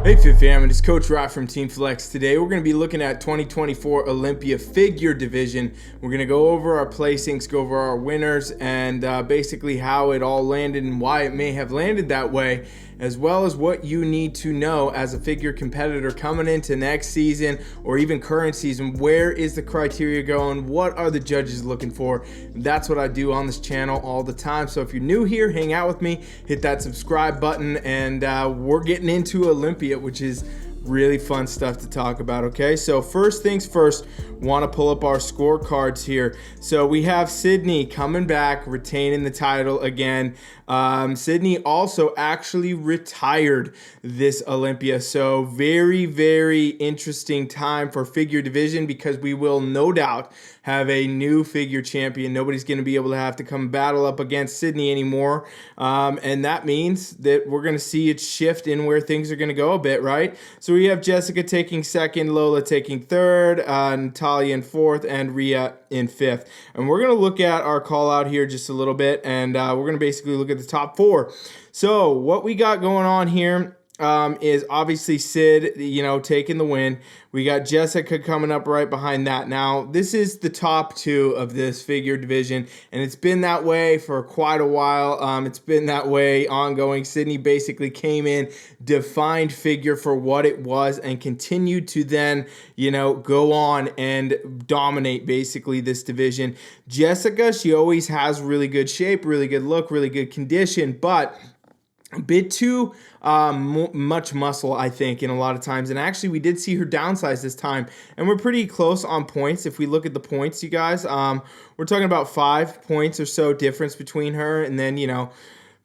Hey Fit Fam, it's Coach Rod from Team Flex. Today we're going to be looking at 2024 Olympia Figure Division. We're going to go over our placings, go over our winners, and basically how it all landed and why it may have landed that way, as well as what you need to know as a figure competitor coming into next season or even current season. Where is the criteria going? What are the judges looking for? That's what I do on this channel all the time. So if you're new here, hang out with me, hit that subscribe button, and we're getting into Olympia, which is really fun stuff to talk about. Okay, so first things first, want to pull up our scorecards here. So we have Cydney coming back, retaining the title again. Cydney also actually retired this Olympia, so very, very interesting time for figure division because we will no doubt have a new figure champion. Nobody's going to be able to have to come battle up against Cydney anymore, and that means that we're going to see it shift in where things are going to go a bit, right? So we have Jessica taking second, Lola taking third, Natalia in fourth, and Rhea in fifth. And we're going to look at our call out here just a little bit, and we're going to basically look at the top four. So what we got going on here is obviously Sid, taking the win. We got Jessica coming up right behind that. Now, this is the top two of this figure division, and it's been that way for quite a while. It's been that way ongoing. Cydney basically came in, defined figure for what it was, and continued to then, go on and dominate basically this division. Jessica, she always has really good shape, really good look, really good condition, but a bit too much muscle, I think, in a lot of times. And actually, we did see her downsize this time, and we're pretty close on points. If we look at the points, you guys, we're talking about 5 points or so difference between her, and then,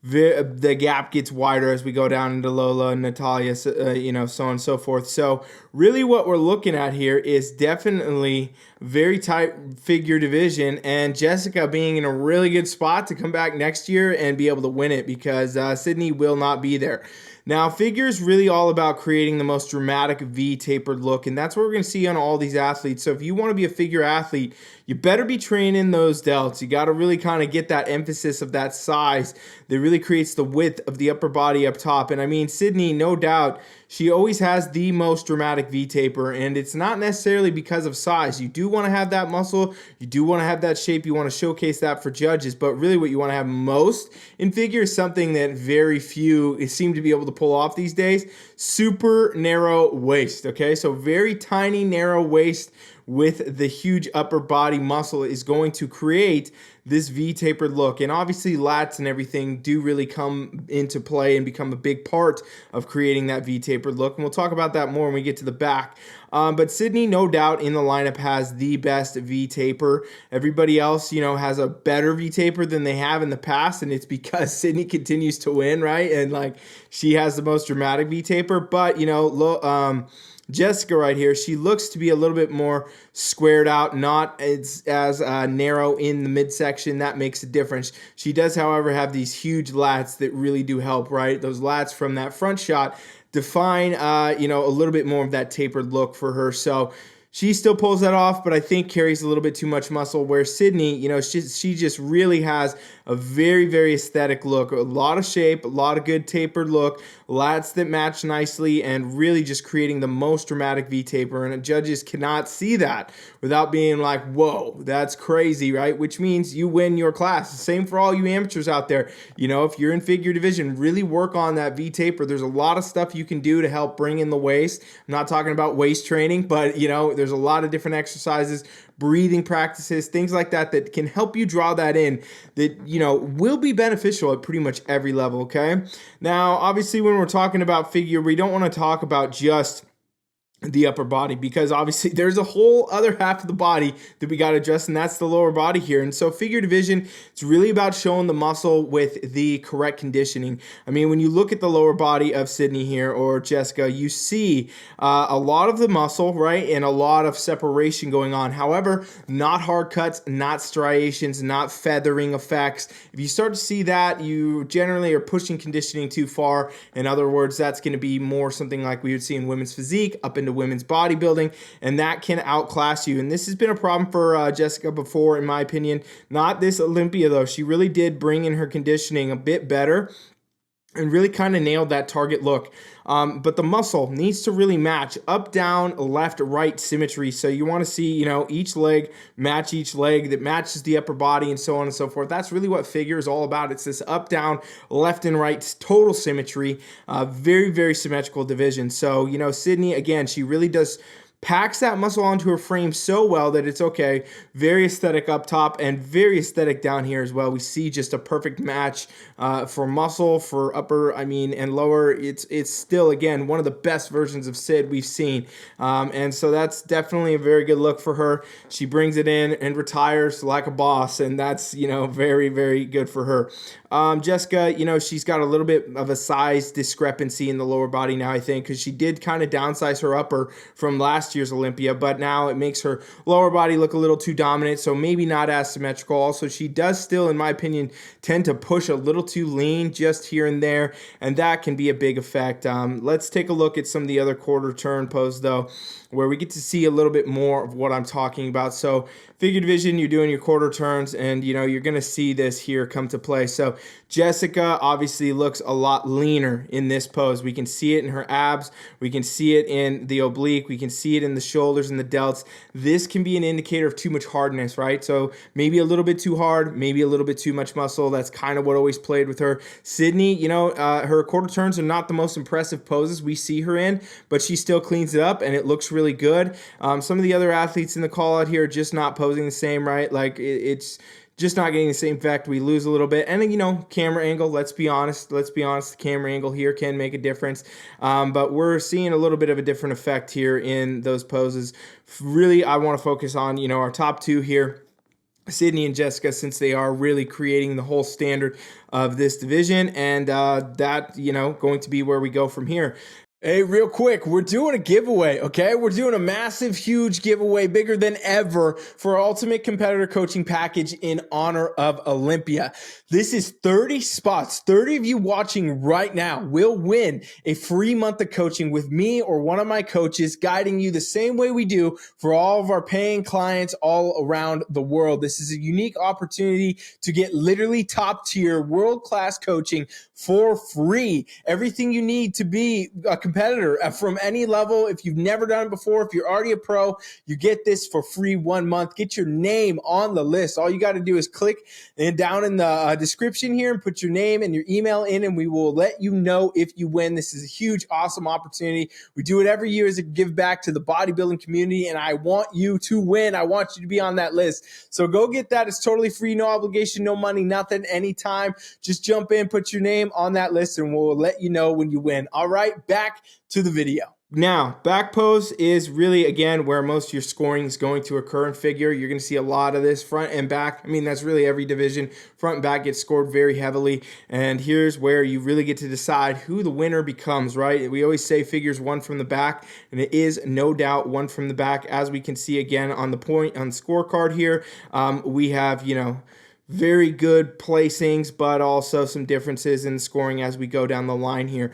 the gap gets wider as we go down into Lola and Natalia, so on and so forth. So really what we're looking at here is definitely very tight figure division, and Jessica being in a really good spot to come back next year and be able to win it because Cydney will not be there. Now, figure is really all about creating the most dramatic V-tapered look, and that's what we're going to see on all these athletes. So if you want to be a figure athlete, you better be training those delts. You got to really kind of get that emphasis of that size that really creates the width of the upper body up top. And I mean, Cydney, no doubt, she always has the most dramatic V-taper, and it's not necessarily because of size. You do want to have that muscle, you do want to have that shape, you want to showcase that for judges, but really what you want to have most in figure is something that very few seem to be able to pull off these days: super narrow waist. Okay, so very tiny narrow waist with the huge upper body muscle is going to create this V-tapered look. And obviously lats and everything do really come into play and become a big part of creating that V-tapered look. And we'll talk about that more when we get to the back. But Cydney, no doubt, in the lineup has the best V-taper. Everybody else, has a better V-taper than they have in the past, and it's because Cydney continues to win, right? And she has the most dramatic V-taper. But Jessica right here, she looks to be a little bit more squared out, not as narrow in the midsection. That makes a difference. She does, however, have these huge lats that really do help, right? Those lats from that front shot define, a little bit more of that tapered look for her. So she still pulls that off, but I think carries a little bit too much muscle, where Cydney, she just really has a very, very aesthetic look. A lot of shape, a lot of good tapered look, lats that match nicely, and really just creating the most dramatic V-taper. And judges cannot see that without being like, whoa, that's crazy, right? Which means you win your class. Same for all you amateurs out there. If you're in figure division, really work on that V-taper. There's a lot of stuff you can do to help bring in the waist. I'm not talking about waist training, but, there's a lot of different exercises, breathing practices, things like that can help you draw that in, that will be beneficial at pretty much every level. Okay, now obviously when we're talking about figure, we don't want to talk about just the upper body, because obviously there's a whole other half of the body that we got to address, and that's the lower body here. And so figure division, it's really about showing the muscle with the correct conditioning. I mean, when you look at the lower body of Cydney here or Jessica, you see a lot of the muscle, right, and a lot of separation going on. However, not hard cuts, not striations, not feathering effects. If you start to see that, you generally are pushing conditioning too far. In other words, that's going to be more something like we would see in women's physique, up into women's bodybuilding, and that can outclass you. And this has been a problem for Jessica before, in my opinion. Not this Olympia, though. She really did bring in her conditioning a bit better. and really kind of nailed that target look. But the muscle needs to really match up, down, left, right symmetry. So you want to see, each leg match each leg that matches the upper body and so on and so forth. That's really what figure is all about. It's this up, down, left and right total symmetry, very, very symmetrical division. So, Cydney, again, she really does packs that muscle onto her frame so well that it's okay. Very aesthetic up top and very aesthetic down here as well. We see just a perfect match for muscle, for upper, and lower. It's still, again, one of the best versions of Cyd we've seen. And so that's definitely a very good look for her. She brings it in and retires like a boss, and that's, very, very good for her. Jessica, she's got a little bit of a size discrepancy in the lower body now, I think, because she did kind of downsize her upper from last year's Olympia, but now it makes her lower body look a little too dominant, so maybe not as symmetrical. Also, she does still, in my opinion, tend to push a little too lean just here and there, and that can be a big effect. Let's take a look at some of the other quarter turn pose, though, where we get to see a little bit more of what I'm talking about. So figure division, you're doing your quarter turns, and you're going to see this here come to play. So Jessica obviously looks a lot leaner in this pose. We can see it in her abs, we can see it in the oblique, we can see it in the shoulders and the delts. This can be an indicator of too much hardness, right? So maybe a little bit too hard, maybe a little bit too much muscle. That's kind of what always played with her. Cydney, her quarter turns are not the most impressive poses we see her in, but she still cleans it up and it looks really good. Some of the other athletes in the call out here are just not posing the same, right? Like it's just not getting the same effect. We lose a little bit. And then, camera angle, let's be honest, the camera angle here can make a difference. But we're seeing a little bit of a different effect here in those poses. Really, I want to focus on, our top two here, Cydney and Jessica, since they are really creating the whole standard of this division. And that, going to be where we go from here. Hey, real quick, we're doing a giveaway, okay? We're doing a massive, huge giveaway, bigger than ever, for our Ultimate Competitor Coaching Package in honor of Olympia. This is 30 spots. 30 of you watching right now will win a free month of coaching with me or one of my coaches, guiding you the same way we do for all of our paying clients all around the world. This is a unique opportunity to get literally top-tier, world-class coaching for free. Everything you need to be a competitor from any level. If you've never done it before, if you're already a pro, you get this for free 1 month. Get your name on the list. All you got to do is click and down in the description here and put your name and your email in, and we will let you know if you win. This is a huge, awesome opportunity. We do it every year as a give back to the bodybuilding community, and I want you to win. I want you to be on that list. So go get that. It's totally free, no obligation, no money, nothing, anytime. Just jump in, put your name on that list, and we'll let you know when you win. All right, back to the video. Now, back pose is really, again, where most of your scoring is going to occur in figure. You're going to see a lot of this front and back. That's really every division. Front and back gets scored very heavily. And here's where you really get to decide who the winner becomes, right? We always say figures one from the back, and it is no doubt one from the back. As we can see again on the point on the scorecard here, we have, very good placings, but also some differences in scoring as we go down the line here.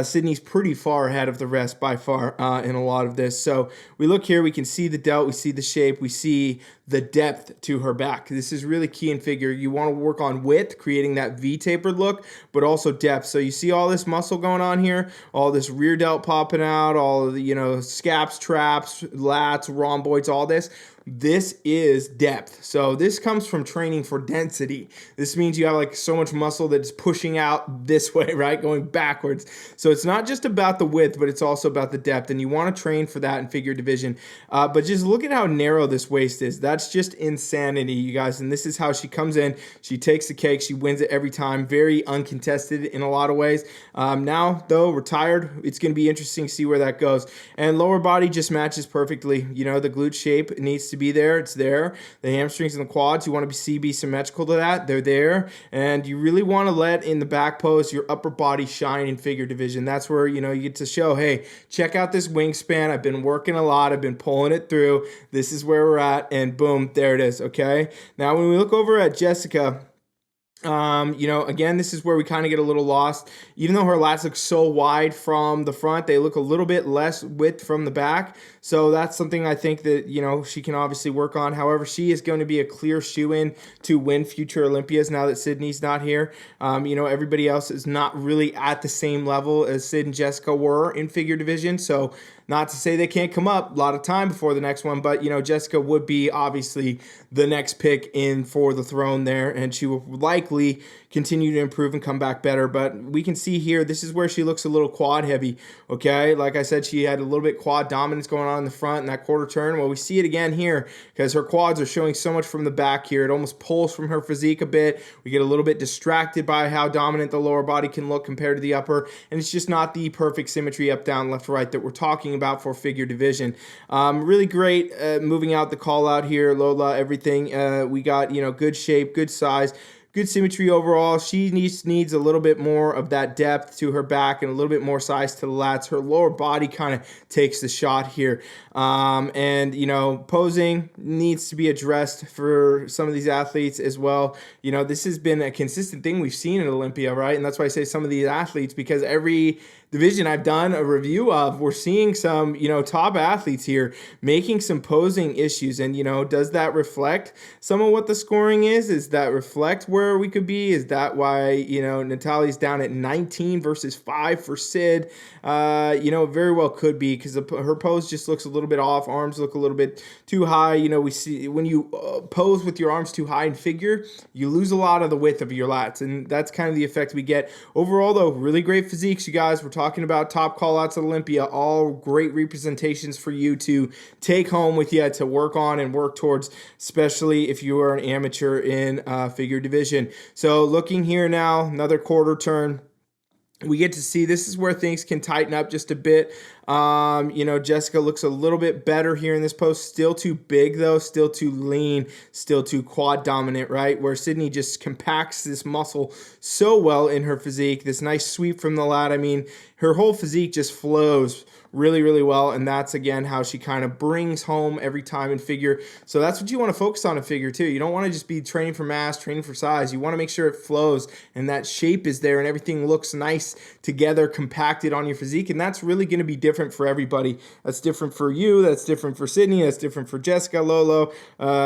Cydney's pretty far ahead of the rest by far in a lot of this. So we look here, we can see the delt, we see the shape, we see the depth to her back. This is really key in figure. You want to work on width, creating that V-tapered look, but also depth. So you see all this muscle going on here, all this rear delt popping out, all of the, scaps, traps, lats, rhomboids, all this. This is depth. So this comes from training for density. This means you have so much muscle that's pushing out this way, right? Going backwards. So it's not just about the width, but it's also about the depth. And you want to train for that in figure division. But just look at how narrow this waist is. That's just insanity, you guys. And this is how she comes in. She takes the cake. She wins it every time. Very uncontested in a lot of ways. Now, though, retired, it's going to be interesting to see where that goes. And lower body just matches perfectly. The glute shape needs to be there. It's there. The hamstrings and the quads, you want to be symmetrical to that. They're there. And you really want to let in the back pose your upper body shine in figure division. That's where, you get to show, hey, check out this wingspan. I've been working a lot. I've been pulling it through. This is where we're at. And boom, there it is. Okay. Now, when we look over at Jessica, again, this is where we kind of get a little lost. Even though her lats look so wide from the front, they look a little bit less width from the back. So that's something I think that, you know, she can obviously work on. However, she is going to be a clear shoe-in to win future Olympias now that Cydney's not here. You know, everybody else is not really at the same level as Cyd and Jessica were in figure division. So not to say they can't come up, a lot of time before the next one, but, you know, Jessica would be obviously the next pick in for the throne there, and she will likely continue to improve and come back better. But we can see here, this is where she looks a little quad heavy, okay? Like I said, she had a little bit quad dominance going on in the front in that quarter turn. Well, we see it again here because her quads are showing so much from the back here. It almost pulls from her physique a bit. We get a little bit distracted by how dominant the lower body can look compared to the upper, and it's just not the perfect symmetry up, down, left, right that we're talking about for figure division. Really great moving out the call out here, Lola, everything. We got, you know, good shape, good size, good symmetry overall. She needs a little bit more of that depth to her back and a little bit more size to the lats. Her lower body kind of takes the shot here. And, you know, posing needs to be addressed for some of these athletes as well. You know, this has been a consistent thing we've seen in Olympia, right? And that's why I say some of these athletes, because every division I've done a review of, we're seeing some, you know, top athletes here making some posing issues. And, you know, does that reflect some of what the scoring is? Does that reflect where we could be? Is that why, you know, Natalie's down at 19 versus 5 for Cyd? You know, very well could be, because her pose just looks a little bit off. Arms look a little bit too high. You know, we see when you pose with your arms too high in figure, you lose a lot of the width of your lats, and that's kind of the effect we get. Overall, though, really great physiques, you guys. We're talking about top call-outs at Olympia, all great representations for you to take home with you to work on and work towards, especially if you are an amateur in figure division. So looking here now, another quarter turn. We get to see this is where things can tighten up just a bit. You know, Jessica looks a little bit better here in this post. Still too big, though. Still too lean. Still too quad dominant, right? Where Cydney just compacts this muscle so well in her physique. This nice sweep from the lat. I mean, her whole physique just flows really, really well, and that's, again, how she kind of brings home every time in figure. So that's what you want to focus on in figure, too. You don't want to just be training for mass, training for size. You want to make sure it flows and that shape is there and everything looks nice together, compacted on your physique, and that's really going to be different for everybody. That's different for you. That's different for Cydney. That's different for Jessica, Lolo,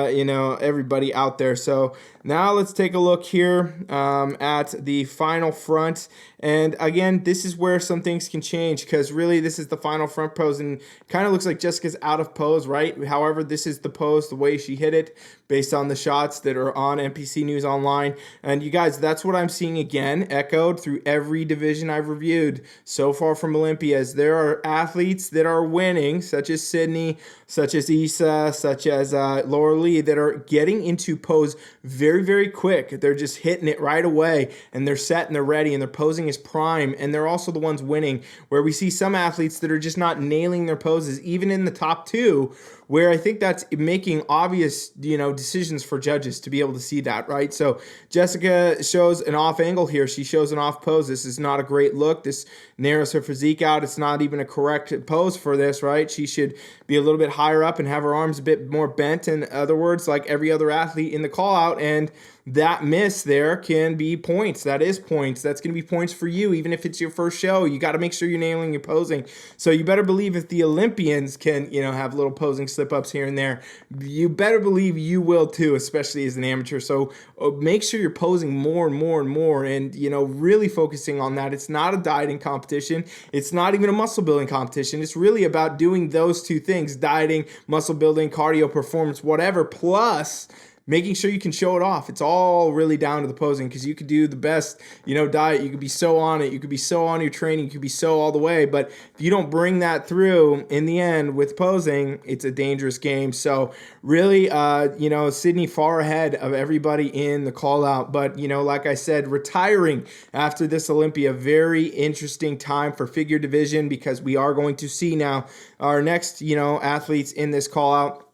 you know, everybody out there. So now let's take a look here at the final front. And again, this is where some things can change, because really this is the final front pose, and kind of looks like Jessica's out of pose, right? However, this is the pose, the way she hit it, based on the shots that are on NPC News Online. And you guys, that's what I'm seeing again, echoed through every division I've reviewed so far from Olympias. There are athletes that are winning, such as Cydney, such as Issa, such as Laura Lee, that are getting into pose very, very quick. They're just hitting it right away, and they're set and they're ready, and they're posing as prime, and they're also the ones winning, where we see some athletes that are just not nailing their poses, even in the top two, where I think that's making obvious, you know, decisions for judges to be able to see that, right? So Jessica shows an off angle here. She shows an off pose. This is not a great look. This narrows her physique out. It's not even a correct pose for this, right? She should be a little bit higher up and have her arms a bit more bent. In other words, like every other athlete in the call out, and that miss there can be points. That is points. That's going to be points for you, even if it's your first show. You got to make sure you're nailing your posing. So you better believe if the Olympians can, you know, have little posing slip-ups here and there, you better believe you will too, especially as an amateur. So make sure you're posing more and more and more, and, you know, really focusing on that. It's not a dieting competition. It's not even a muscle building competition. It's really about doing those two things: dieting, muscle building, cardio, performance, whatever, plus making sure you can show it off. It's all really down to the posing, because you could do the best, you know, diet. You could be so on it. You could be so on your training. You could be so all the way. But if you don't bring that through in the end with posing, it's a dangerous game. So really, you know, Cydney far ahead of everybody in the call out. But, you know, like I said, retiring after this Olympia, very interesting time for figure division, because we are going to see now our next, you know, athletes in this call out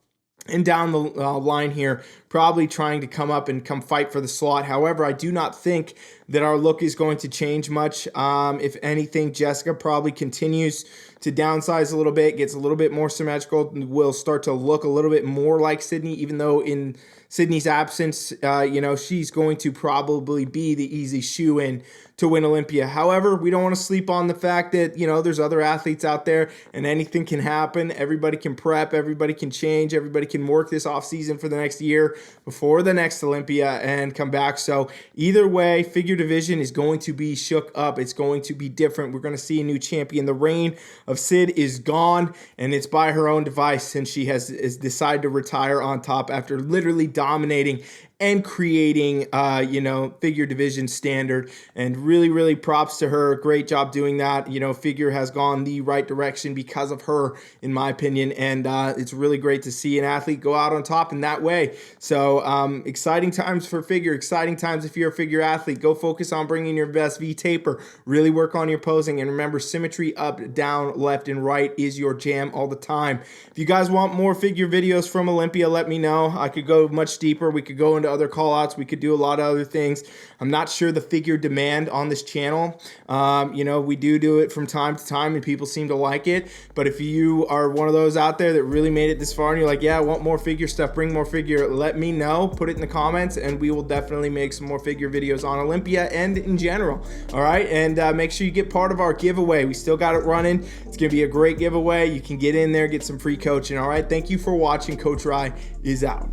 and down the line here, probably trying to come up and come fight for the slot. However, I do not think that our look is going to change much. If anything, Jessica probably continues to downsize a little bit, gets a little bit more symmetrical, will start to look a little bit more like Cydney, even though in Cydney's absence, you know, she's going to probably be the easy shoe-in to win Olympia. However, we don't want to sleep on the fact that, you know, there's other athletes out there and anything can happen. Everybody can prep, everybody can change, everybody can work this off season for the next year before the next Olympia and come back. So either way, figure division is going to be shook up. It's going to be different. We're going to see a new champion. The reign of Cyd is gone, and it's by her own device since she has decided to retire on top after literally dominating and creating, you know, figure division standard. And really props to her. Great job doing that. You know, figure has gone the right direction because of her, in my opinion. And it's really great to see an athlete go out on top in that way. So exciting times for figure. Exciting times if you're a figure athlete. Go focus on bringing your best V-taper. Really work on your posing. And remember, symmetry up, down, left, and right is your jam all the time. If you guys want more figure videos from Olympia, let me know. I could go much deeper. We could go into other call outs. We could do a lot of other things. I'm not sure the figure demand on this channel. You know, we do it from time to time and people seem to like it. But if you are one of those out there that really made it this far and you're like, yeah, I want more figure stuff, bring more figure, let me know. Put it in the comments and we will definitely make some more figure videos on Olympia and in general. All right. And make sure you get part of our giveaway. We still got it running. It's going to be a great giveaway. You can get in there, get some free coaching. All right. Thank you for watching. Coach Rye is out.